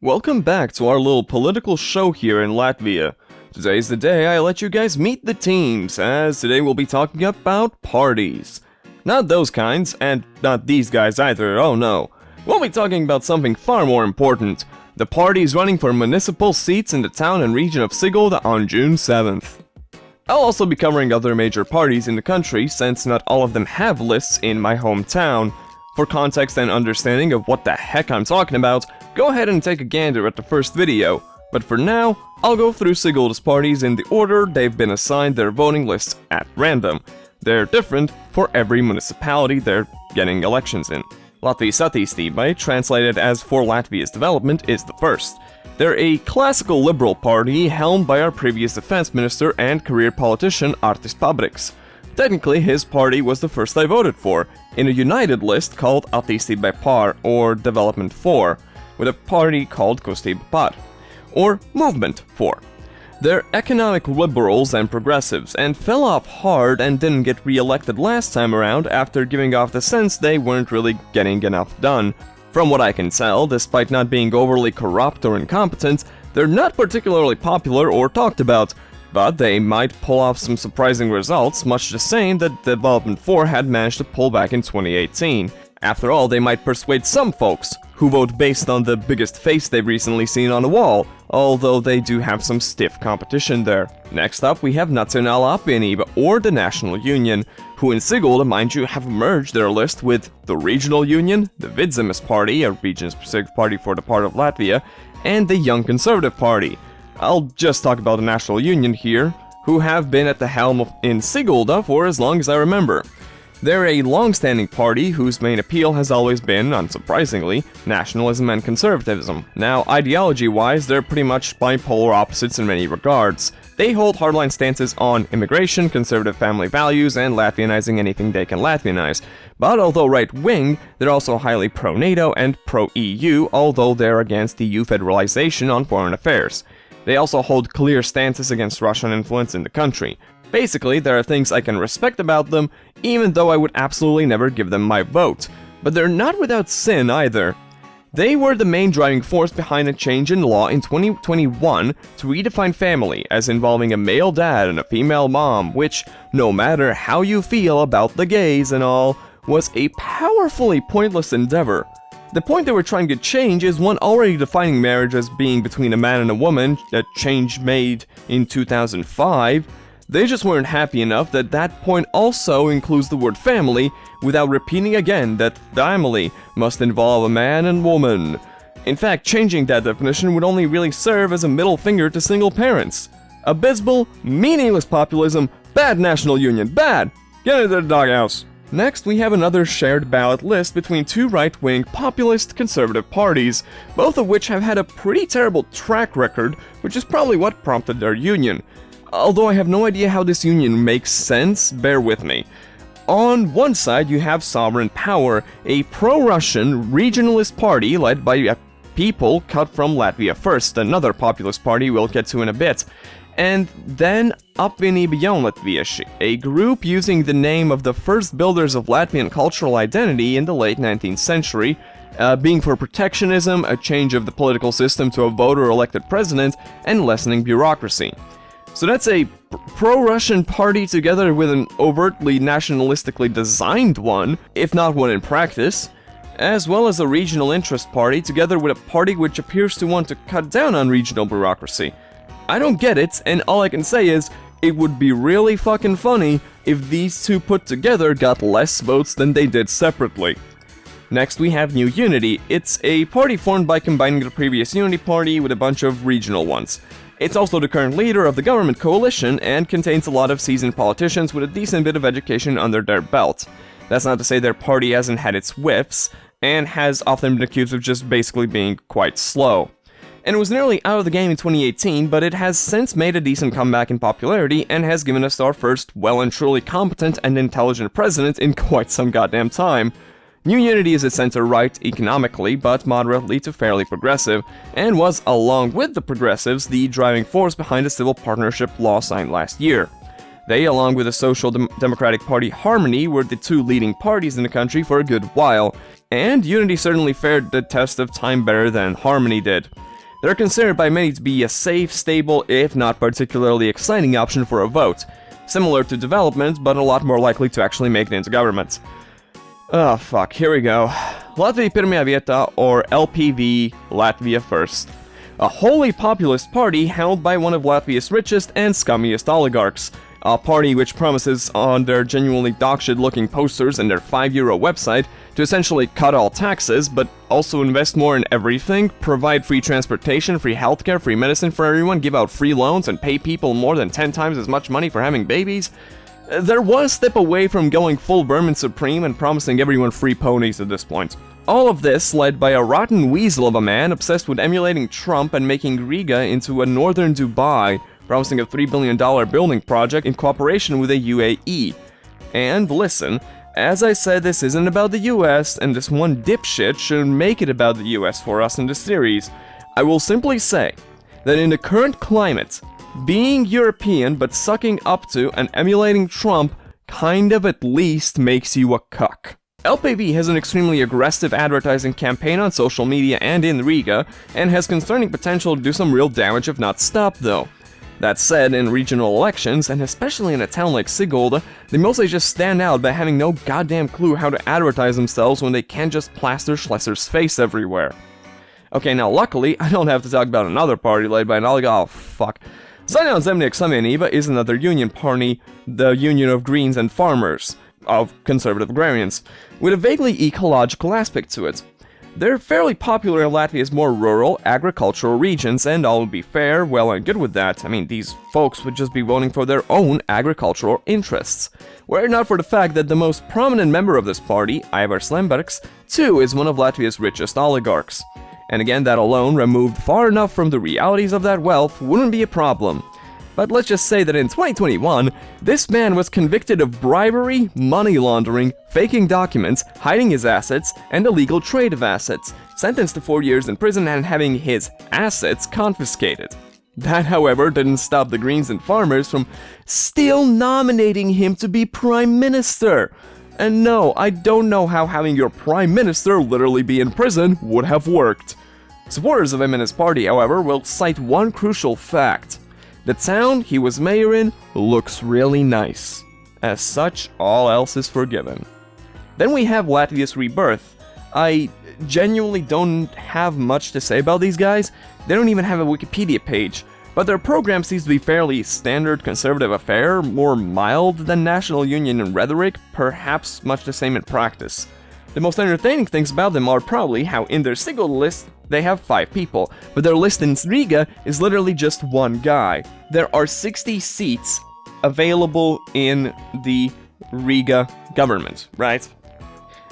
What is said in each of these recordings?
Welcome back to our little political show here in Latvia. Today's the day I let you guys meet the teams, as today we'll be talking about parties. Not those kinds, and not these guys either, oh no. We'll be talking about something far more important. The parties running for municipal seats in the town and region of Sigold on June 7th. I'll also be covering other major parties in the country, since not all of them have lists in my hometown. For context and understanding of what the heck I'm talking about, go ahead and take a gander at the first video. But for now, I'll go through Sigold's parties in the order they've been assigned their voting lists at random. They're different for every municipality they're getting elections in. Latius Rebirth, translated as For Latvia's Development, is the first. They're a classical liberal party helmed by our previous defense minister and career politician Artis Pabriks. Technically, his party was the first I voted for, in a united list called Attīstībai Pār, or Development For, with a party called Kustība Pār, or Movement For. They're economic liberals and progressives, and fell off hard and didn't get re-elected last time around after giving off the sense they weren't really getting enough done. From what I can tell, despite not being overly corrupt or incompetent, they're not particularly popular or talked about. But they might pull off some surprising results, much the same that Development 4 had managed to pull back in 2018. After all, they might persuade some folks, who vote based on the biggest face they've recently seen on the wall, although they do have some stiff competition there. Next up, we have Nacionālā apvienība, or the National Union, who in Sigold, mind you, have merged their list with the Regional Union, the Vidzemes Party, a region-specific party for the part of Latvia, and the Young Conservative Party. I'll just talk about the National Union here, who have been at the helm in Sigold for as long as I remember. They're a long-standing party whose main appeal has always been, unsurprisingly, nationalism and conservatism. Now, ideology-wise, they're pretty much bipolar opposites in many regards. They hold hardline stances on immigration, conservative family values, and Latvianizing anything they can Latvianize. But although right-wing, they're also highly pro-NATO and pro-EU, although they're against EU federalization on foreign affairs. They also hold clear stances against Russian influence in the country. Basically, there are things I can respect about them, even though I would absolutely never give them my vote. But they're not without sin either. They were the main driving force behind a change in law in 2021 to redefine family as involving a male dad and a female mom, which, no matter how you feel about the gays and all, was a powerfully pointless endeavor. The point they were trying to change is one already defining marriage as being between a man and a woman, a change made in 2005. They just weren't happy enough that that point also includes the word family, without repeating again that family must involve a man and woman. In fact, changing that definition would only really serve as a middle finger to single parents. Abysmal, meaningless populism, bad national union, bad! Get into the doghouse. Next, we have another shared ballot list between two right-wing populist conservative parties, both of which have had a pretty terrible track record, which is probably what prompted their union. Although I have no idea how this union makes sense, bear with me. On one side, you have Sovereign Power, a pro-Russian regionalist party led by people cut from Latvia First, another populist party we'll get to in a bit. And then Apvienība Jaunlatvieši, a group using the name of the first builders of Latvian cultural identity in the late 19th century, being for protectionism, a change of the political system to a voter-elected president, and lessening bureaucracy. So that's a pro-Russian party together with an overtly nationalistically designed one, if not one in practice, as well as a regional interest party together with a party which appears to want to cut down on regional bureaucracy. I don't get it, and all I can say is, it would be really fucking funny if these two put together got less votes than they did separately. Next we have New Unity. It's a party formed by combining the previous Unity party with a bunch of regional ones. It's also the current leader of the government coalition and contains a lot of seasoned politicians with a decent bit of education under their belt. That's not to say their party hasn't had its whiffs, and has often been accused of just basically being quite slow. And it was nearly out of the game in 2018, but it has since made a decent comeback in popularity and has given us our first well and truly competent and intelligent president in quite some goddamn time. New Unity is at center-right economically, but moderately to fairly progressive, and was, along with the progressives, the driving force behind the civil partnership law signed last year. They, along with the Social Democratic Party Harmony, were the two leading parties in the country for a good while, and Unity certainly fared the test of time better than Harmony did. They're considered by many to be a safe, stable, if not particularly exciting option for a vote. Similar to development, but a lot more likely to actually make it into government. Oh fuck, here we go. Latvija Pirmajā vietā, or LPV Latvia First. A wholly populist party held by one of Latvia's richest and scummiest oligarchs. A party which promises on their genuinely dogshit-looking posters and their €5 website to essentially cut all taxes, but also invest more in everything, provide free transportation, free healthcare, free medicine for everyone, give out free loans, and pay people more than 10 times as much money for having babies. They're one step away from going full vermin supreme and promising everyone free ponies at this point. All of this led by a rotten weasel of a man obsessed with emulating Trump and making Riga into a northern Dubai, promising a $3 billion building project in cooperation with the UAE. And listen, as I said, this isn't about the US, and this one dipshit shouldn't make it about the US for us in this series. I will simply say that in the current climate, being European but sucking up to and emulating Trump kind of at least makes you a cuck. LPV has an extremely aggressive advertising campaign on social media and in Riga, and has concerning potential to do some real damage if not stop though. That said, in regional elections, and especially in a town like Sigold, they mostly just stand out by having no goddamn clue how to advertise themselves when they can't just plaster Schlesser's face everywhere. Okay, now luckily, I don't have to talk about another party led by an oligarch. Oh, fuck. Zaļā Zemnieku Savienība is another union party, the Union of Greens and Farmers, of conservative agrarians, with a vaguely ecological aspect to it. They're fairly popular in Latvia's more rural, agricultural regions, and all would be fair, well and good with that. I mean, these folks would just be voting for their own agricultural interests. Were it not for the fact that the most prominent member of this party, Ivar Slembergs, too is one of Latvia's richest oligarchs. And again, that alone, removed far enough from the realities of that wealth, wouldn't be a problem. But let's just say that in 2021, this man was convicted of bribery, money laundering, faking documents, hiding his assets, and illegal trade of assets, sentenced to 4 years in prison and having his assets confiscated. That, however, didn't stop the Greens and Farmers from still nominating him to be Prime Minister. And no, I don't know how having your Prime Minister literally be in prison would have worked. Supporters of him and his party, however, will cite one crucial fact. The town he was mayor in looks really nice. As such, all else is forgiven. Then we have Latius Rebirth. I genuinely don't have much to say about these guys. They don't even have a Wikipedia page. But their program seems to be fairly standard conservative affair, more mild than National Union in rhetoric, perhaps much the same in practice. The most entertaining things about them are probably how in their Sigold list they have 5 people, but their list in Riga is literally just one guy. There are 60 seats available in the Riga government, right?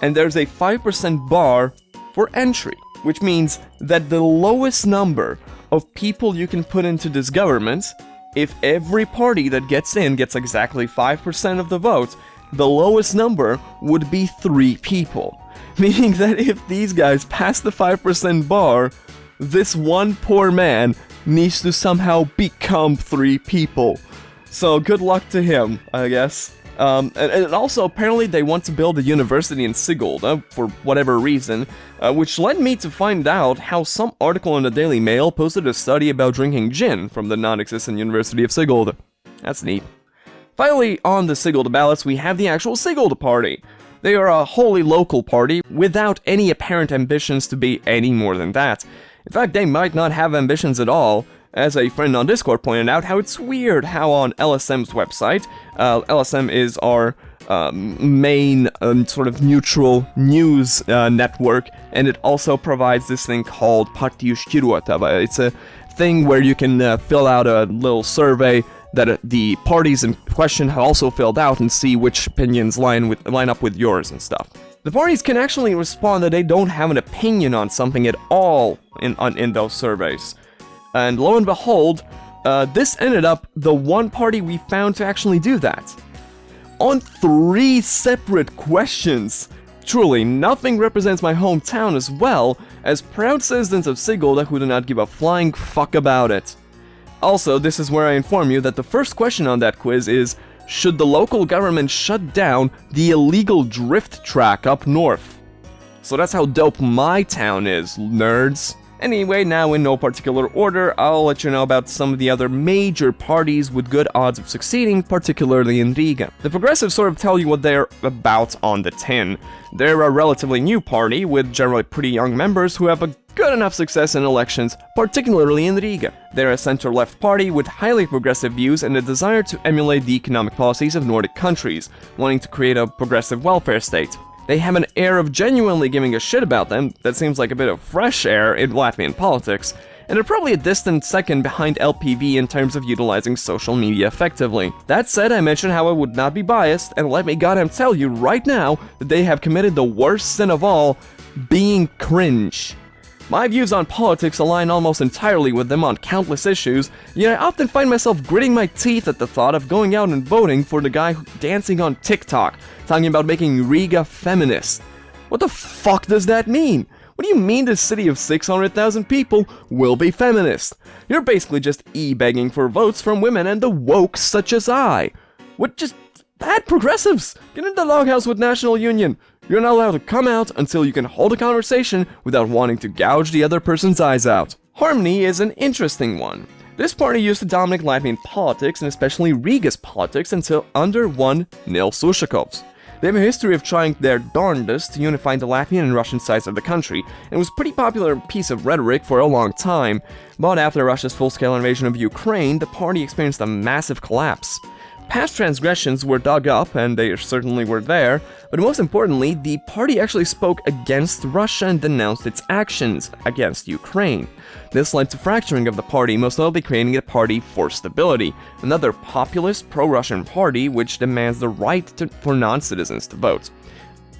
And there's a 5% bar for entry, which means that the lowest number of people you can put into this government, if every party that gets in gets exactly 5% of the vote, the lowest number would be 3 people. Meaning that if these guys pass the 5% bar, this one poor man needs to somehow become 3 people. So good luck to him, I guess. And also, apparently they want to build a university in Sigold, for whatever reason, which led me to find out how some article in the Daily Mail posted a study about drinking gin from the non-existent University of Sigold. That's neat. Finally, on the Sigold ballots, we have the actual Sigold party. They are a wholly local party, without any apparent ambitions to be any more than that. In fact, they might not have ambitions at all. As a friend on Discord pointed out, how it's weird how on LSM's website, LSM is our main sort of neutral news network, and it also provides this thing called Partiju Šķirotava. It's a thing where you can fill out a little survey that the parties in question have also filled out and see which opinions line up with yours and stuff. The parties can actually respond that they don't have an opinion on something at all in those surveys. And lo and behold, this ended up the one party we found to actually do that. On 3 separate questions. Truly, nothing represents my hometown as well as proud citizens of Sigold who do not give a flying fuck about it. Also, this is where I inform you that the first question on that quiz is, should the local government shut down the illegal drift track up north? So that's how dope my town is, nerds. Anyway, now in no particular order, I'll let you know about some of the other major parties with good odds of succeeding, particularly in Riga. The progressives sort of tell you what they're about on the tin. They're a relatively new party, with generally pretty young members who have a good enough success in elections, particularly in Riga. They're a center-left party with highly progressive views and a desire to emulate the economic policies of Nordic countries, wanting to create a progressive welfare state. They have an air of genuinely giving a shit about them that seems like a bit of fresh air in Latvian politics, and they're probably a distant second behind LPV in terms of utilizing social media effectively. That said, I mentioned how I would not be biased, and let me goddamn tell you right now that they have committed the worst sin of all, being cringe. My views on politics align almost entirely with them on countless issues, yet I often find myself gritting my teeth at the thought of going out and voting for the guy dancing on TikTok, talking about making Riga feminist. What the fuck does that mean? What do you mean this city of 600,000 people will be feminist? You're basically just e-begging for votes from women and the woke such as I. What just bad progressives? Get in the doghouse with National Union. You're not allowed to come out until you can hold a conversation without wanting to gouge the other person's eyes out. Harmony is an interesting one. This party used to dominate Latvian politics and especially Riga's politics until under one Nils Ushakovs. They have a history of trying their darndest to unify the Latvian and Russian sides of the country, and it was a pretty popular piece of rhetoric for a long time, but after Russia's full-scale invasion of Ukraine, the party experienced a massive collapse. Past transgressions were dug up, and they certainly were there, but most importantly, the party actually spoke against Russia and denounced its actions against Ukraine. This led to fracturing of the party, most notably creating a party for stability, another populist pro-Russian party which demands the right for non-citizens to vote.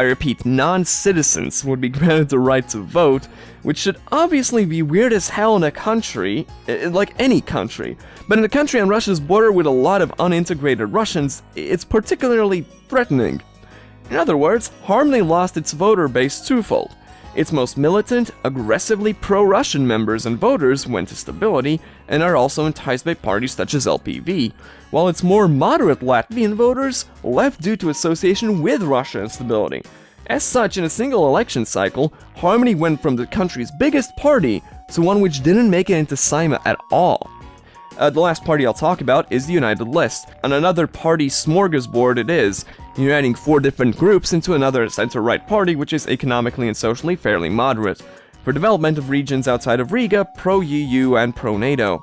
I repeat, non-citizens would be granted the right to vote, which should obviously be weird as hell in a country, like any country. But in a country on Russia's border with a lot of unintegrated Russians, it's particularly threatening. In other words, Harmony lost its voter base twofold. Its most militant, aggressively pro-Russian members and voters went to stability and are also enticed by parties such as LPV, while its more moderate Latvian voters left due to association with Russia and stability. As such, in a single election cycle, Harmony went from the country's biggest party to one which didn't make it into Saima at all. The last party I'll talk about is the United List, and another party smorgasbord it is, uniting 4 different groups into another center-right party which is economically and socially fairly moderate, for development of regions outside of Riga, pro-EU and pro-NATO.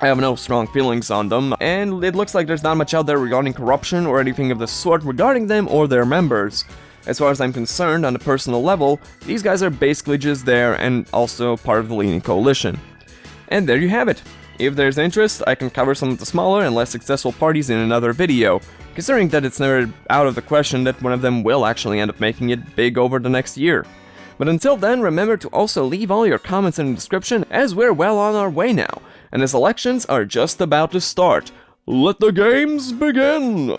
I have no strong feelings on them, and it looks like there's not much out there regarding corruption or anything of the sort regarding them or their members. As far as I'm concerned, on a personal level, these guys are basically just there and also part of the leading coalition. And there you have it. If there's interest, I can cover some of the smaller and less successful parties in another video, considering that it's never out of the question that one of them will actually end up making it big over the next year. But until then, remember to also leave all your comments in the description, as we're well on our way now, and as elections are just about to start. Let the games begin!